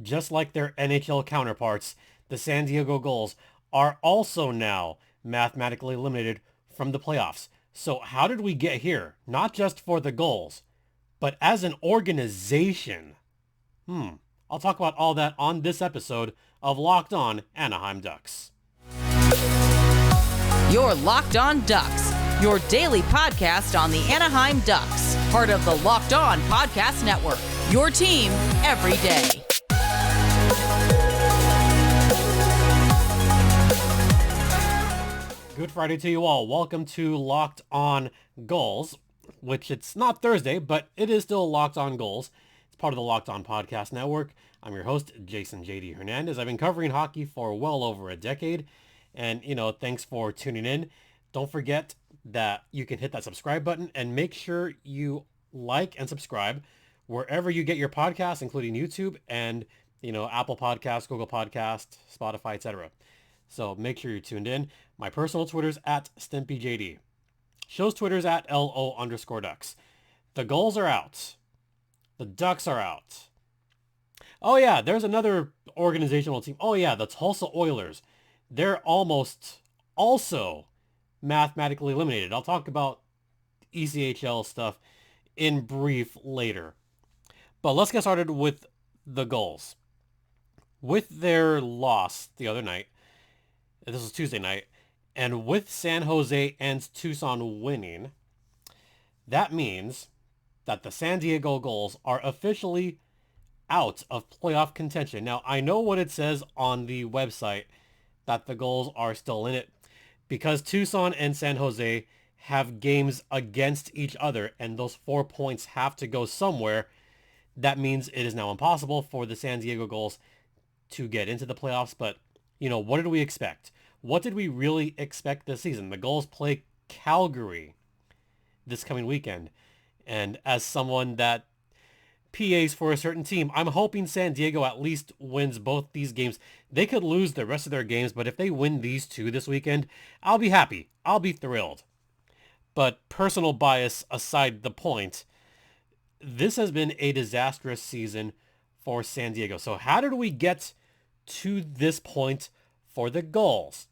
Just like their NHL counterparts, the San Diego Gulls are also now mathematically eliminated from the playoffs. So how did we get here? Not just for the Gulls, but as an organization. I'll talk about all that on this episode of Locked On Anaheim Ducks. You're Locked On Ducks, your daily podcast on the Anaheim Ducks, part of the Locked On Podcast Network, your team every day. Good Friday to you all. Welcome to Locked On Gulls, which it's not Thursday, but it is still Locked On Gulls. It's part of the Locked On Podcast Network. I'm your host, Jason J.D. Hernandez. I've been covering hockey for well over a decade. And, thanks for tuning in. Don't forget that you can hit that subscribe button and make sure you like and subscribe wherever you get your podcasts, including YouTube and, Apple Podcasts, Google Podcasts, Spotify, etc. So make sure you're tuned in. My personal Twitter's at StimpyJD. Show's Twitter's at LO_Ducks. The Gulls are out. The Ducks are out. Oh yeah, there's another organizational team. Oh yeah, the Tulsa Oilers. They're almost also mathematically eliminated. I'll talk about ECHL stuff in brief later. But let's get started with the Gulls. With their loss the other night, this was Tuesday night, and with San Jose and Tucson winning, that means that the San Diego Gulls are officially out of playoff contention. Now, I know what it says on the website, that the Gulls are still in it, because Tucson and San Jose have games against each other, and those 4 points have to go somewhere. That means it is now impossible for the San Diego Gulls to get into the playoffs. But, what did we expect? What did we really expect this season? The Gulls play Calgary this coming weekend. And as someone that PAs for a certain team, I'm hoping San Diego at least wins both these games. They could lose the rest of their games, but if they win these two this weekend, I'll be happy. I'll be thrilled. But personal bias aside the point, this has been a disastrous season for San Diego. So how did we get to this point for the Gulls?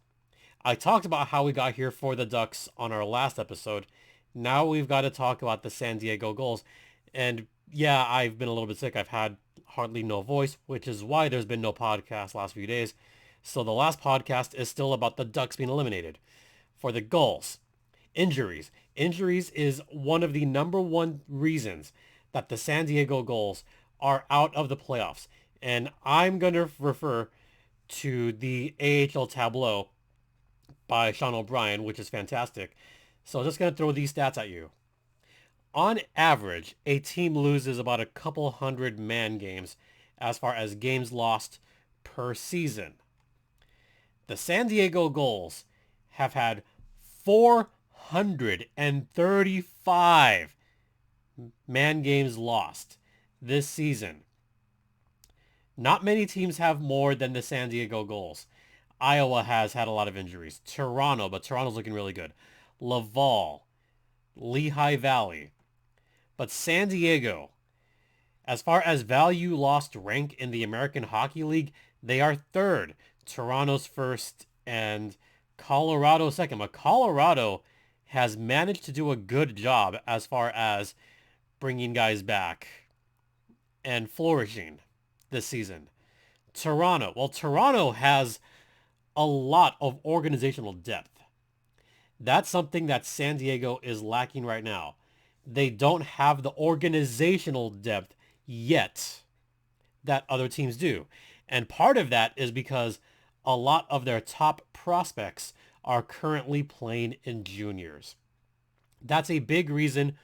I talked about how we got here for the Ducks on our last episode. Now we've got to talk about the San Diego Gulls. And yeah, I've been a little bit sick. I've had hardly no voice, which is why there's been no podcast last few days. So the last podcast is still about the Ducks being eliminated. For the Gulls, injuries. Injuries is one of the number one reasons that the San Diego Gulls are out of the playoffs. And I'm going to refer to the AHL tableau by Sean O'Brien, which is fantastic. So I'm just going to throw these stats at you. On average, a team loses about a couple hundred man games as far as games lost per season. The San Diego Gulls have had 435 man games lost this season. Not many teams have more than the San Diego Gulls. Iowa has had a lot of injuries. Toronto, but Toronto's looking really good. Laval, Lehigh Valley. But San Diego, as far as value lost rank in the American Hockey League, they are third. Toronto's first and Colorado second. But Colorado has managed to do a good job as far as bringing guys back and flourishing this season. Toronto has a lot of organizational depth. That's something that San Diego is lacking right now. They don't have the organizational depth yet that other teams do. And part of that is because a lot of their top prospects are currently playing in juniors. That's a big reason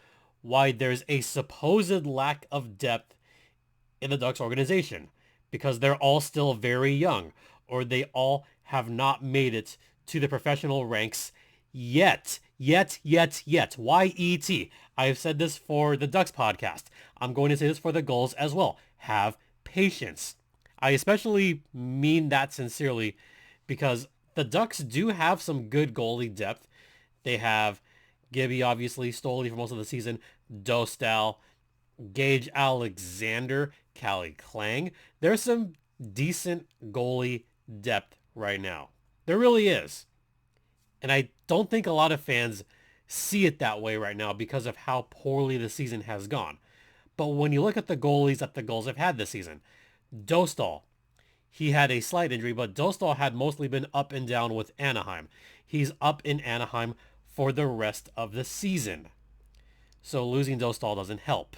why there's a supposed lack of depth in the Ducks organization, because they're all still very young, or they all have not made it to the professional ranks yet. Y-E-T. I have said this for the Ducks podcast. I'm going to say this for the Gulls as well. Have patience. I especially mean that sincerely because the Ducks do have some good goalie depth. They have Gibby, obviously, Stoli for most of the season, Dostal, Gage Alexander Callie Klang. There's some decent goalie depth right now. There really is. And I don't think a lot of fans see it that way right now because of how poorly the season has gone. But when you look at the goalies that the Gulls have had this season, Dostal, he had a slight injury, but Dostal had mostly been up and down with Anaheim. He's up in Anaheim for the rest of the season. So losing Dostal doesn't help.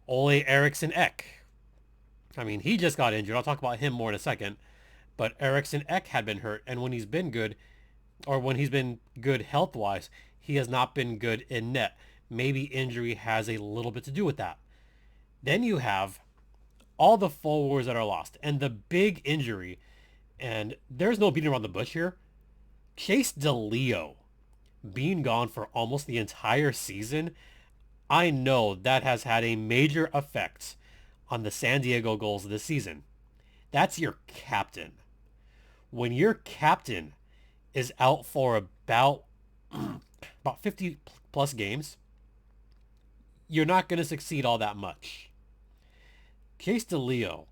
Olle Eriksson Ek. I mean, he just got injured. I'll talk about him more in a second. But Eriksson Ek had been hurt, and when he's been good, or when he's been good health-wise, he has not been good in net. Maybe injury has a little bit to do with that. Then you have all the forwards that are lost. And the big injury, and there's no beating around the bush here, Chase DeLeo being gone for almost the entire season, I know that has had a major effect on the San Diego Gulls this season. That's your captain. When your captain is out for about 50 plus games, you're not going to succeed all that much. Chase DeLeo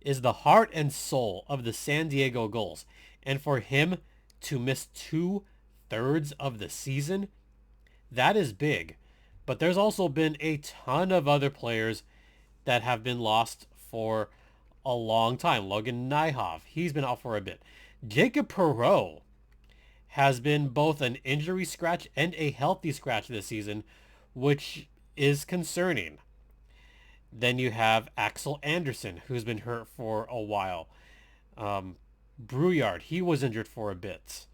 is the heart and soul of the San Diego Gulls. And for him to miss 2/3 of the season, that is big. But there's also been a ton of other players that have been lost for a long time. Logan Nyhoff, he's been out for a bit. Jacob Perreault has been both an injury scratch and a healthy scratch this season, which is concerning. Then you have Axel Anderson, who's been hurt for a while. Brouillard, he was injured for a bit.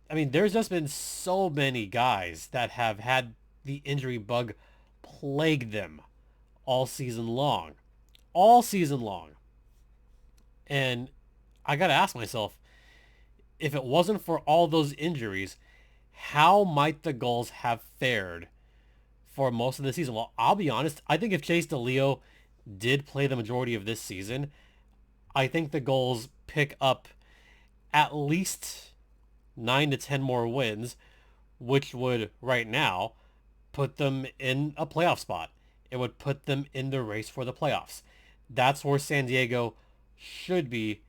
I mean, there's just been so many guys that have had the injury bug plague them all season long. All season long. And I got to ask myself, if it wasn't for all those injuries, how might the Gulls have fared for most of the season? Well, I'll be honest. I think if Chase DeLeo did play the majority of this season, I think the Gulls pick up at least 9 to 10 more wins, which would, right now, put them in a playoff spot. It would put them in the race for the playoffs. That's where San Diego should be,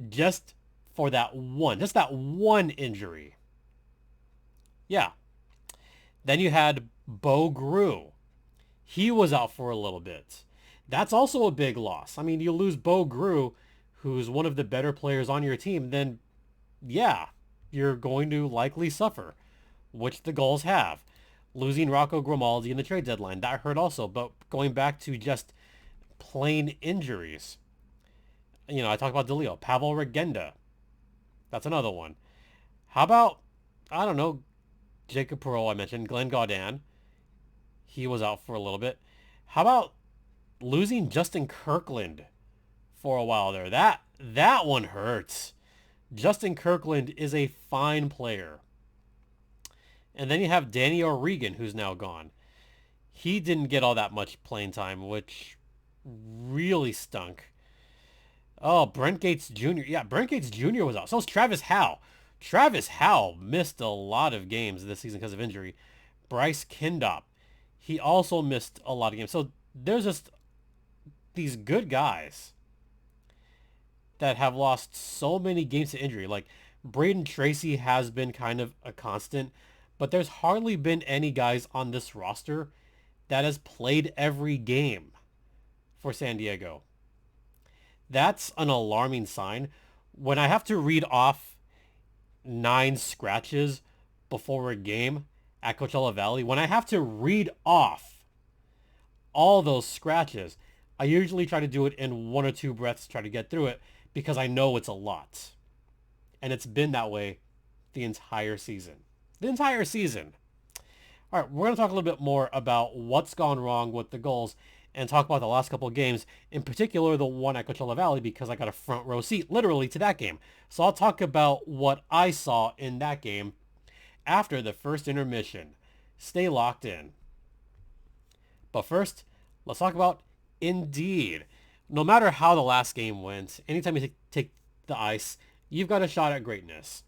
just for that one injury. Yeah. Then you had Bo Grew. He was out for a little bit. That's also a big loss. I mean, you lose Bo Grew, who's one of the better players on your team, then yeah, you're going to likely suffer, which the Gulls have. Losing Rocco Grimaldi in the trade deadline, that hurt also. But going back to just plain injuries, you know, I talked about DeLeo. Pavel Regenda, that's another one. How about, I don't know, Jacob Perreault I mentioned, Glenn Gaudin, he was out for a little bit. How about losing Justin Kirkland for a while there? That one hurts. Justin Kirkland is a fine player. And then you have Danny O'Regan, who's now gone. He didn't get all that much playing time, which really stunk. Oh, Brent Gates Jr. Yeah, Brent Gates Jr. was out. So was Travis Howe. Travis Howe missed a lot of games this season because of injury. Bryce Kindop, he also missed a lot of games. So there's just these good guys that have lost so many games to injury. Like Braden Tracy has been kind of a constant, but there's hardly been any guys on this roster that has played every game for San Diego. That's an alarming sign. When I have to read off 9 scratches before a game at Coachella Valley, when I have to read off all those scratches, I usually try to do it in 1 or 2 breaths to try to get through it because I know it's a lot. And it's been that way the entire season. The entire season. All right, we're going to talk a little bit more about what's gone wrong with the Gulls and talk about the last couple of games, in particular the one at Coachella Valley, because I got a front row seat literally to that game. So I'll talk about what I saw in that game after the first intermission. Stay locked in. But first, let's talk about Indeed. No matter how the last game went, anytime you take the ice, you've got a shot at greatness.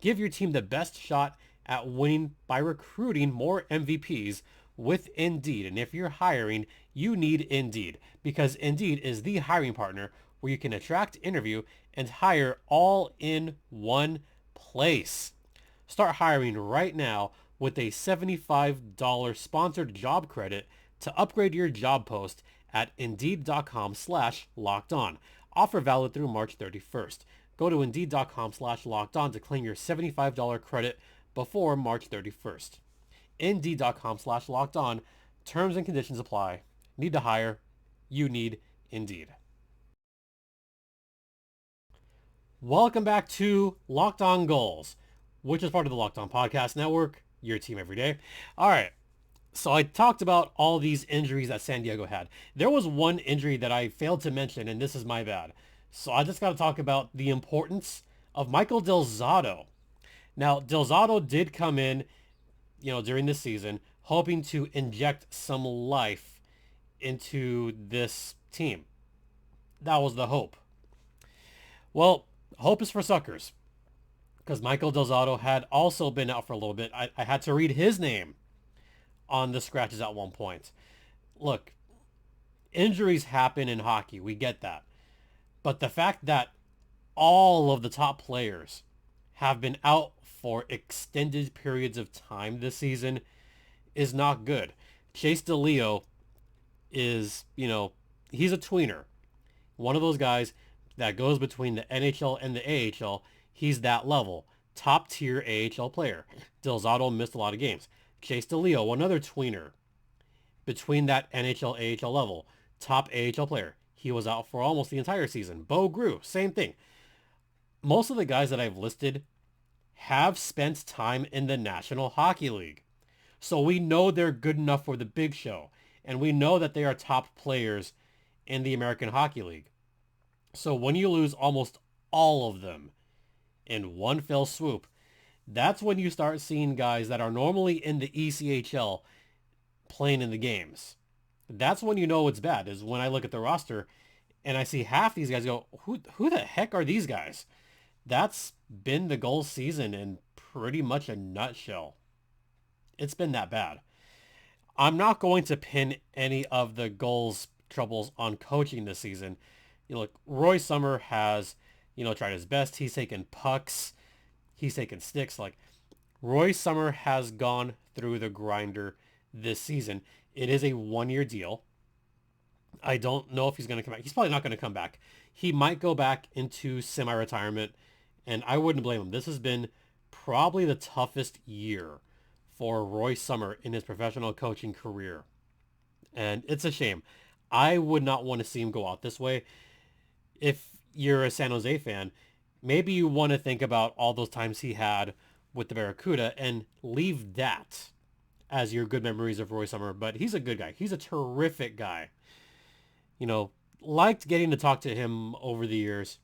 Give your team the best shot at winning by recruiting more MVPs with Indeed. And if you're hiring, you need Indeed, because Indeed is the hiring partner where you can attract, interview, and hire all in one place. Start hiring right now with a $75 sponsored job credit to upgrade your job post at Indeed.com/lockedon. Offer valid through March 31st. Go to Indeed.com/lockedon to claim your $75 credit before March 31st. Indeed.com/lockedon. Terms and conditions apply. Need to hire? You need Indeed. Welcome back to Locked On Gulls, which is part of the Locked On Podcast Network, your team every day. All right, so I talked about all these injuries that San Diego had. There was one injury that I failed to mention, and this is my bad. So I just got to talk about the importance of Michael Del Zotto. Now, Del Zotto did come in, during this season, hoping to inject some life into this team. That was the hope. Well, hope is for suckers, because Michael Del Zotto had also been out for a little bit. I had to read his name on the scratches at one point. Look, injuries happen in hockey. We get that. But the fact that all of the top players have been out for extended periods of time this season is not good. Chase DeLeo is, he's a tweener. One of those guys that goes between the NHL and the AHL. He's that level. Top tier AHL player. Del Zotto missed a lot of games. Chase DeLeo, another tweener. Between that NHL, AHL level. Top AHL player. He was out for almost the entire season. Bo Grew, same thing. Most of the guys that I've listed have spent time in the National Hockey League. So we know they're good enough for the big show. And we know that they are top players in the American Hockey League. So when you lose almost all of them in one fell swoop, that's when you start seeing guys that are normally in the ECHL playing in the games. That's when you know it's bad, is when I look at the roster and I see half these guys go, who the heck are these guys? That's been the Gulls season in pretty much a nutshell. It's been that bad. I'm not going to pin any of the Gulls' troubles on coaching this season. Look, Roy Sommer has, tried his best. He's taken pucks. He's taken sticks. Roy Sommer has gone through the grinder this season. It is a one-year deal. I don't know if he's going to come back. He's probably not going to come back. He might go back into semi-retirement, and I wouldn't blame him. This has been probably the toughest year for Roy Sommer in his professional coaching career. And it's a shame. I would not want to see him go out this way. If you're a San Jose fan, maybe you want to think about all those times he had with the Barracuda and leave that as your good memories of Roy Sommer. But he's a good guy. He's a terrific guy. Liked getting to talk to him over the years.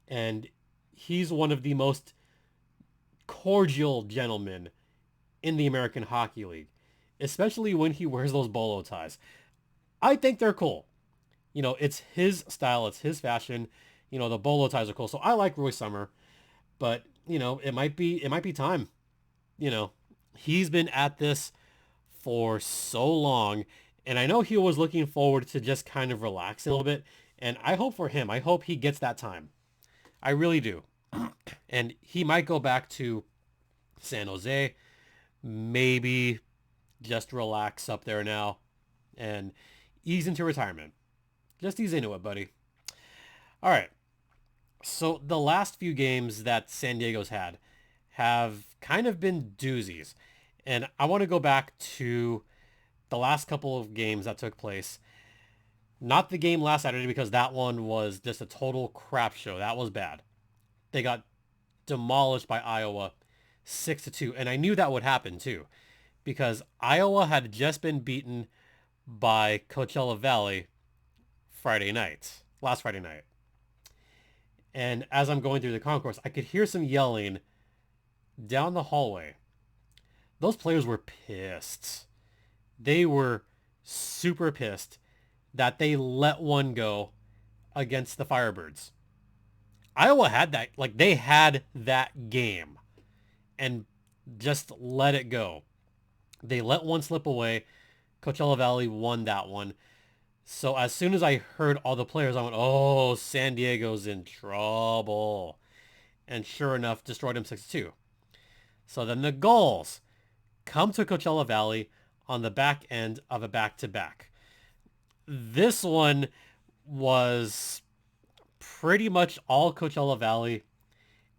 And he's one of the most cordial gentlemen in the American Hockey League, especially when he wears those bolo ties. I think they're cool. It's his style. It's his fashion. The bolo ties are cool. So I like Roy Sommer, but, it might be time. He's been at this for so long, and I know he was looking forward to just kind of relaxing a little bit, and I hope for him. I hope he gets that time. I really do. And he might go back to San Jose, maybe just relax up there now and ease into retirement. Just ease into it, buddy. All right. So the last few games that San Diego's had have kind of been doozies. And I want to go back to the last couple of games that took place. Not the game last Saturday, because that one was just a total crap show. That was bad. They got demolished by Iowa 6-2. And I knew that would happen too, because Iowa had just been beaten by Coachella Valley last Friday night. And as I'm going through the concourse, I could hear some yelling down the hallway. Those players were pissed. They were super pissed that they let one go against the Firebirds. Iowa had that, they had that game and just let it go. They let one slip away. Coachella Valley won that one. So as soon as I heard all the players, I went, oh, San Diego's in trouble. And sure enough, destroyed them 6-2. So then the Gulls come to Coachella Valley on the back end of a back-to-back. This one was pretty much all Coachella Valley.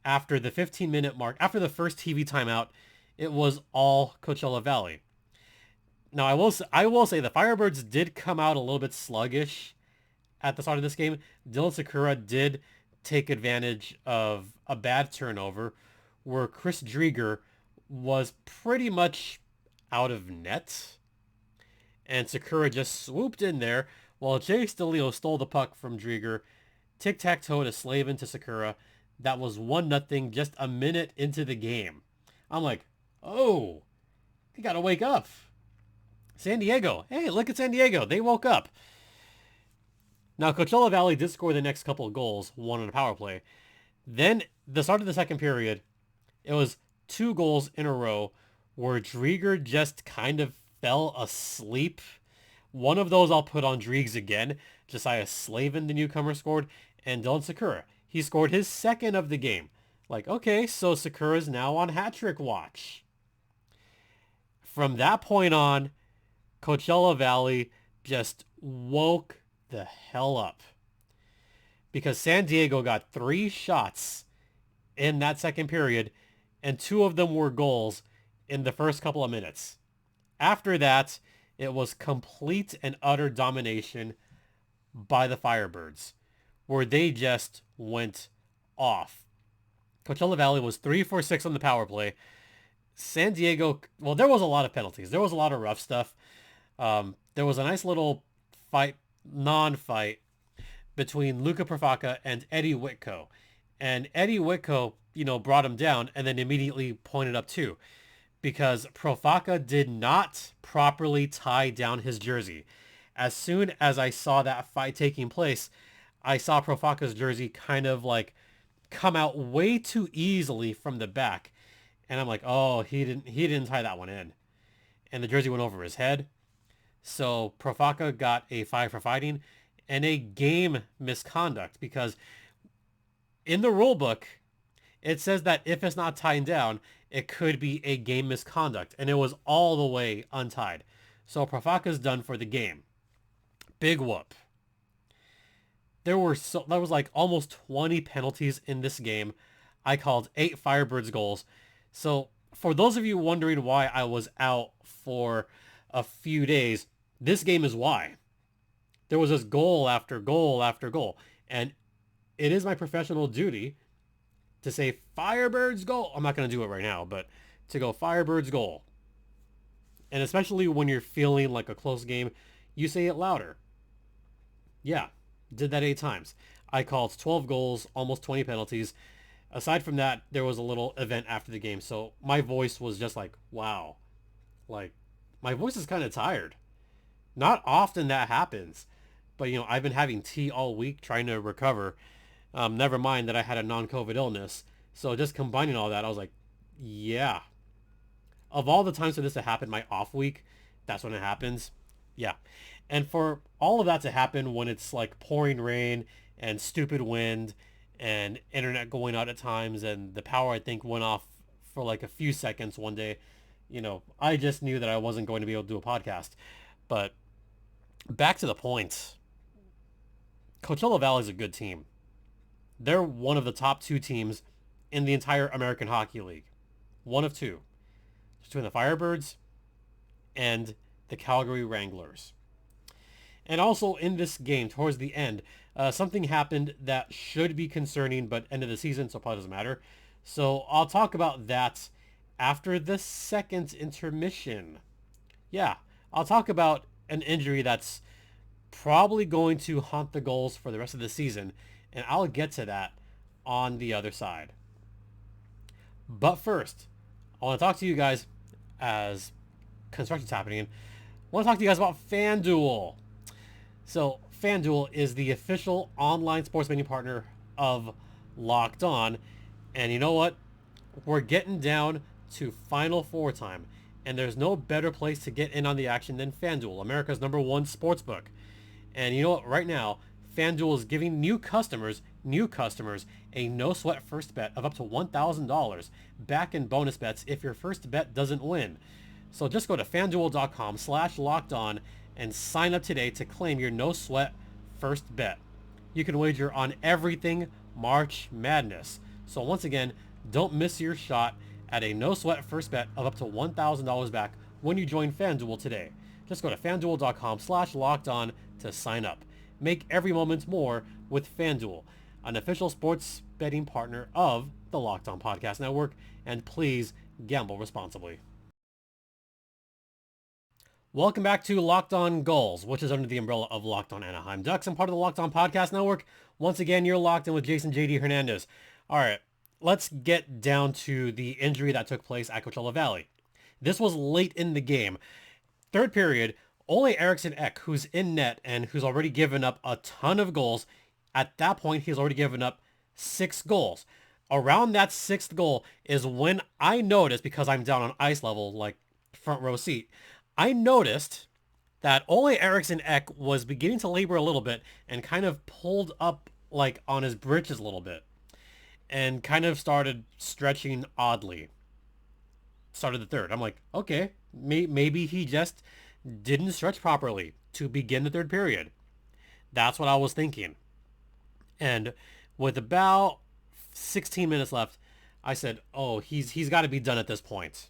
After the 15-minute mark, after the first TV timeout, it was all Coachella Valley. Now, I will say the Firebirds did come out a little bit sluggish at the start of this game. Dylan Sakura did take advantage of a bad turnover where Chris Drieger was pretty much out of net. And Sakura just swooped in there while Jay Stelio stole the puck from Drieger. Tic-tac-toe to Slavin to Sakura. That was 1-0 just a minute into the game. I'm like, oh, you gotta wake up. San Diego. Hey, look at San Diego. They woke up. Now, Coachella Valley did score the next couple of goals, one on a power play. Then, the start of the second period, it was 2 goals in a row where Drieger just kind of fell asleep. One of those I'll put on Driegs again. Josiah Slavin, the newcomer, scored, and Dylan Sakura. He scored his second of the game. Like, okay, so Sakura's now on hat-trick watch. From that point on, Coachella Valley just woke the hell up. Because San Diego got 3 shots in that second period, and 2 of them were goals in the first couple of minutes. After that, it was complete and utter domination by the Firebirds, where they just went off. Coachella Valley was 3 for 6 on the power play. San Diego, well, there was a lot of penalties. There was a lot of rough stuff. There was a nice little non-fight between Luka Profaka and Eddie Whitko. And Eddie Whitko, brought him down and then immediately pointed up too. Because Profaka did not properly tie down his jersey. As soon as I saw that fight taking place, I saw Profaka's jersey kind of like come out way too easily from the back. And I'm like, oh, he didn't tie that one in. And the jersey went over his head. So Profaka got a 5 for fighting and a game misconduct, because in the rule book, it says that if it's not tied down, it could be a game misconduct. And it was all the way untied. So Profaka's done for the game. Big whoop. There was like almost 20 penalties in this game. I called 8 Firebirds goals. So for those of you wondering why I was out for a few days, this game is why. There was just goal after goal after goal. And it is my professional duty to say Firebirds goal. I'm not going to do it right now, but to go Firebirds goal. And especially when you're feeling like a close game, you say it louder. Yeah, did that 8 times. I called 12 goals, almost 20 penalties. Aside from that, there was a little event after the game. So my voice was just like, wow. Like, my voice is kind of tired. Not often that happens. But, I've been having tea all week trying to recover. Never mind that I had a non-COVID illness. So just combining all that, I was like, yeah. Of all the times for this to happen, my off week, that's when it happens. Yeah. And for all of that to happen when it's like pouring rain and stupid wind and internet going out at times, and the power, I think, went off for like a few seconds one day, I just knew that I wasn't going to be able to do a podcast. But back to the point. Coachella Valley is a good team. They're one of the top 2 teams in the entire American Hockey League. One of 2. Between the Firebirds and the Calgary Wranglers. And also in this game, towards the end, something happened that should be concerning, but end of the season, so it probably doesn't matter. So I'll talk about that after the second intermission. Yeah, I'll talk about an injury that's probably going to haunt the Gulls for the rest of the season, and I'll get to that on the other side. But first, I want to talk to you guys as construction's happening. I want to talk to you guys about FanDuel. So FanDuel is the official online sports betting partner of Locked On. And you know what? We're getting down to Final Four time. And there's no better place to get in on the action than FanDuel, America's #1 sportsbook. And you know what? Right now, FanDuel is giving new customers, a no-sweat first bet of up to $1,000 back in bonus bets if your first bet doesn't win. So just go to FanDuel.com/lockedon and sign up today to claim your no-sweat first bet. You can wager on everything March Madness. So once again, don't miss your shot at a no-sweat first bet of up to $1,000 back when you join FanDuel today. Just go to FanDuel.com/lockedon to sign up. Make every moment more with FanDuel, an official sports betting partner of the Locked On Podcast Network, and please gamble responsibly. Welcome back to Locked On Gulls, which is under the umbrella of Locked On Anaheim Ducks and part of the Locked On Podcast Network. Once again, you're locked in with Jason JD Hernandez. All right, let's get down to the injury that took place at Coachella Valley. This was late in the game. Third period, Olle Eriksson Ek, who's in net and who's already given up a ton of goals. At that point, he's already given up 6 goals. Around that 6th goal is when I noticed, because I'm down on ice level, like front row seat, I noticed that Olle Eriksson Ek was beginning to labor a little bit and kind of pulled up like on his britches a little bit and kind of started stretching oddly. Started the third. I'm like, okay, maybe he just didn't stretch properly to begin the third period. That's what I was thinking. And with about 16 minutes left, I said, oh, he's got to be done at this point.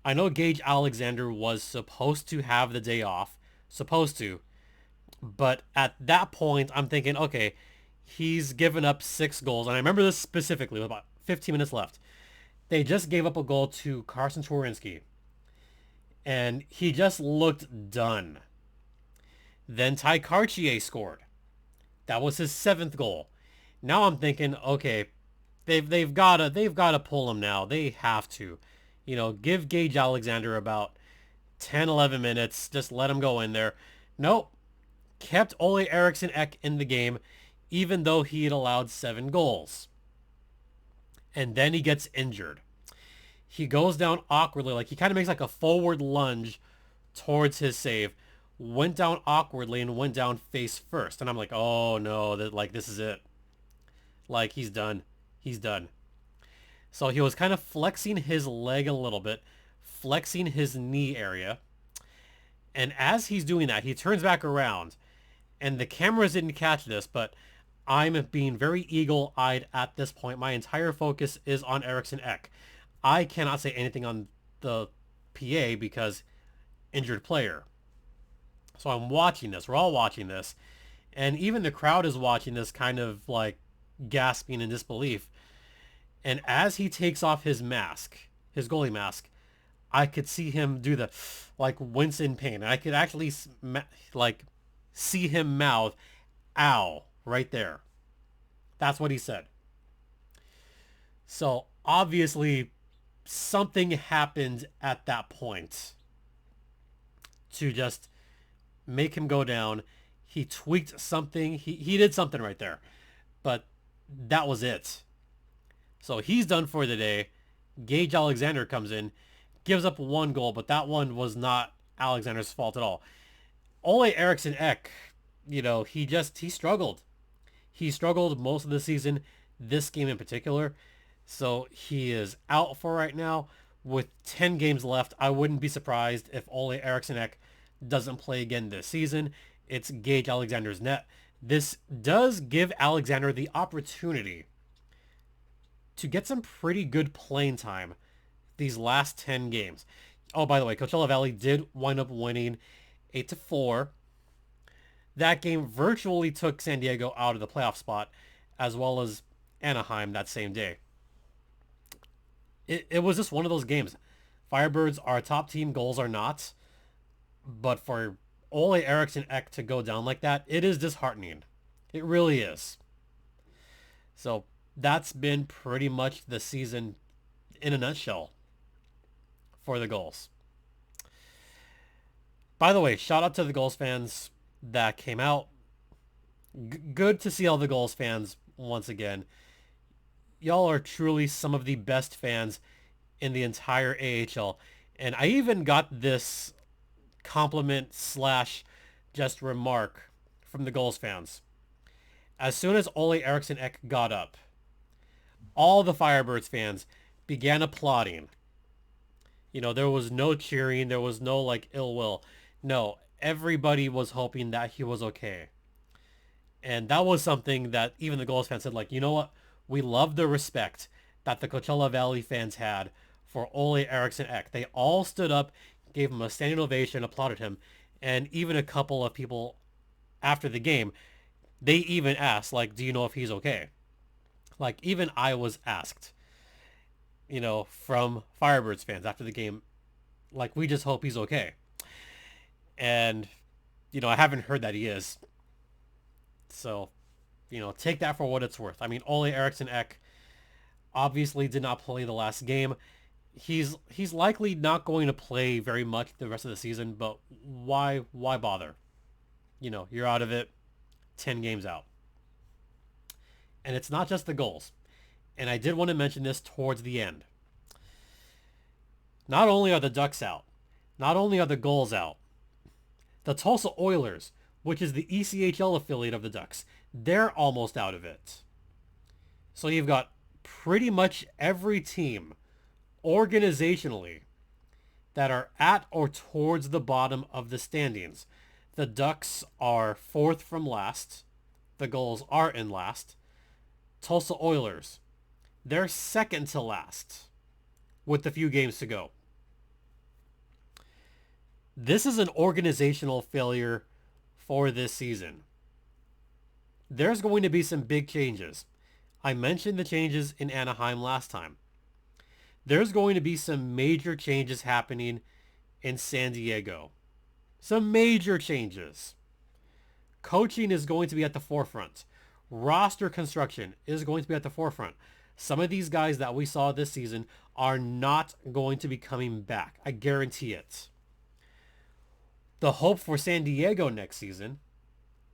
I know Gage Alexander was supposed to have the day off, but at that point, I'm thinking, okay, he's given up 6 goals. And I remember this specifically with about 15 minutes left. They just gave up a goal to Carson Twarynski, and he just looked done. Then Ty Cartier scored. That was his 7th goal. Now I'm thinking, okay, they've got to pull him now. They have to. You know, give Gage Alexander about 10, 11 minutes. Just let him go in there. Nope. Kept Olle Eriksson Ek in the game, even though he had allowed 7 goals. And then he gets injured. He goes down awkwardly. Like, he kind of makes like a forward lunge towards his save. Went down awkwardly and went down face first. And I'm like, oh no, this is it. Like, he's done. He's done. So he was kind of flexing his leg a little bit, flexing his knee area. And as he's doing that, he turns back around. And the cameras didn't catch this, but I'm being very eagle-eyed at this point. My entire focus is on Eriksson Ek. I cannot say anything on the PA because injured player. So I'm watching this. We're all watching this. And even the crowd is watching this, kind of like gasping in disbelief. And as he takes off his mask, his goalie mask, I could see him do the like wince in pain. And I could actually like see him mouth, ow, right there. That's what he said. So obviously something happened at that point to just make him go down. He tweaked something. He did something right there. But that was it. So he's done for the day. Gage Alexander comes in, gives up 1 goal, but that one was not Alexander's fault at all. Olle Eriksson Ek, you know, he struggled. He struggled most of the season, this game in particular. So he is out for right now. With 10 games left, I wouldn't be surprised if Olle Eriksson Ek doesn't play again this season. It's Gage Alexander's net. This does give Alexander the opportunity to get some pretty good playing time these last 10 games. Oh, by the way, Coachella Valley did wind up winning 8-4. That game virtually took San Diego out of the playoff spot, as well as Anaheim that same day. It was just one of those games. Firebirds are a top team, Gulls are not. But for Olle Eriksson Ek to go down like that, it is disheartening. It really is. So that's been pretty much the season in a nutshell for the Gulls. By the way, shout out to the Gulls fans that came out. Good to see all the Gulls fans once again. Y'all are truly some of the best fans in the entire AHL. And I even got this compliment / just remark from the Gulls fans. As soon as Olle Eriksson Ek got up, all the Firebirds fans began applauding. There was no cheering. There was no ill will. No, everybody was hoping that he was okay. And that was something that even the Gulls fans said, you know what? We love the respect that the Coachella Valley fans had for Olle Eriksson Ek. They all stood up, gave him a standing ovation, applauded him. And even a couple of people after the game, they even asked, do you know if he's okay? Even I was asked, from Firebirds fans after the game, we just hope he's okay. And, I haven't heard that he is. So, take that for what it's worth. I mean, Olle Eriksson Ek obviously did not play the last game. He's likely not going to play very much the rest of the season, but why bother? You're out of it, 10 games out. And it's not just the Gulls. And I did want to mention this towards the end. Not only are the Ducks out, not only are the Gulls out, the Tulsa Oilers, which is the ECHL affiliate of the Ducks, they're almost out of it. So you've got pretty much every team organizationally that are at or towards the bottom of the standings. The Ducks are fourth from last. The Gulls are in last. Tulsa Oilers, they're second to last with a few games to go. This is an organizational failure for this season. There's going to be some big changes. I mentioned the changes in Anaheim last time. There's going to be some major changes happening in San Diego. Some major changes. Coaching is going to be at the forefront. Roster construction is going to be at the forefront. Some of these guys that we saw this season are not going to be coming back. I guarantee it. The hope for San Diego next season,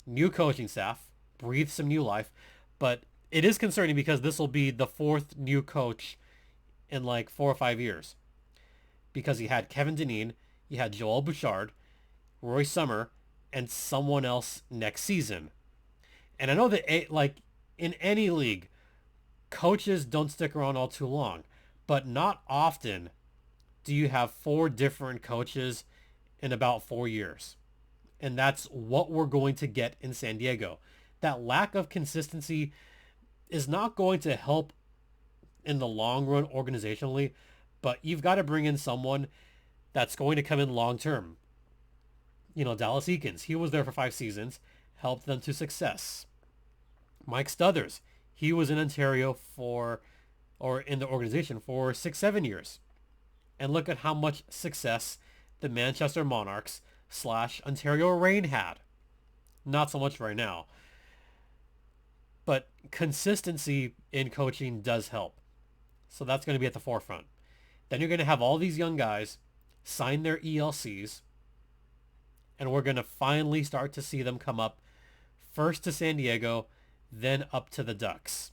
new coaching staff, breathe some new life, but it is concerning because this will be the fourth new coach in 4 or 5 years. Because you had Kevin Dineen, you had Joel Bouchard, Roy Summer, and someone else next season. And I know that in any league, coaches don't stick around all too long, but not often do you have 4 different coaches in about 4 years. And that's what we're going to get in San Diego. That lack of consistency is not going to help in the long run organizationally, but you've got to bring in someone that's going to come in long term. Dallas Eakins, he was there for 5 seasons, helped them to success. Mike Stothers, he was in Ontario in the organization for 6-7 years. And look at how much success the Manchester Monarchs / Ontario Reign had. Not so much right now. But consistency in coaching does help. So that's going to be at the forefront. Then you're going to have all these young guys sign their ELCs. And we're going to finally start to see them come up first to San Diego, then up to the Ducks.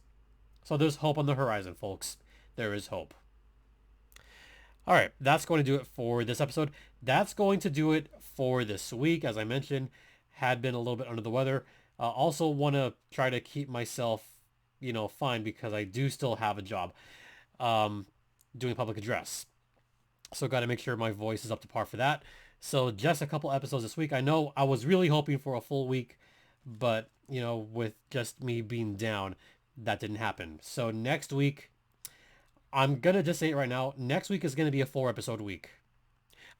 So there's hope on the horizon, folks. There is hope. All right, that's going to do it for this episode. That's going to do it for this week. As I mentioned, had been a little bit under the weather. Also want to try to keep myself, fine because I do still have a job doing public address. So got to make sure my voice is up to par for that. So just a couple episodes this week. I know I was really hoping for a full week, but, with just me being down, that didn't happen. So next week, I'm going to just say it right now. Next week is going to be a 4-episode week.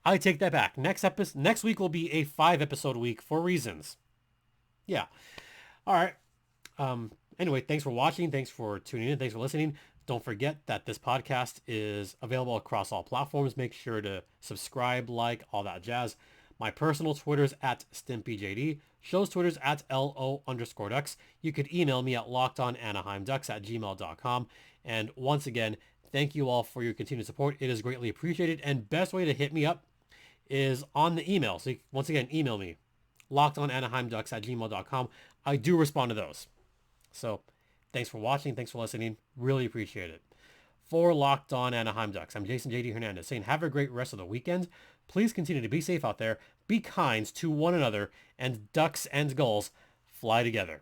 I take that back. Next week will be a 5-episode week for reasons. Yeah. All right. Anyway, thanks for watching. Thanks for tuning in. Thanks for listening. Don't forget that this podcast is available across all platforms. Make sure to subscribe, all that jazz. My personal Twitter's at StimpyJD. Show's Twitter's at LO_Ducks. You could email me at lockedonanaheimducks@gmail.com. And once again, thank you all for your continued support. It is greatly appreciated. And best way to hit me up is on the email. So once again, email me, lockedonanaheimducks@gmail.com. I do respond to those. So thanks for watching. Thanks for listening. Really appreciate it. For Locked On Anaheim Ducks, I'm Jason J.D. Hernandez saying have a great rest of the weekend. Please continue to be safe out there. Be kind to one another. And Ducks and Gulls, fly together.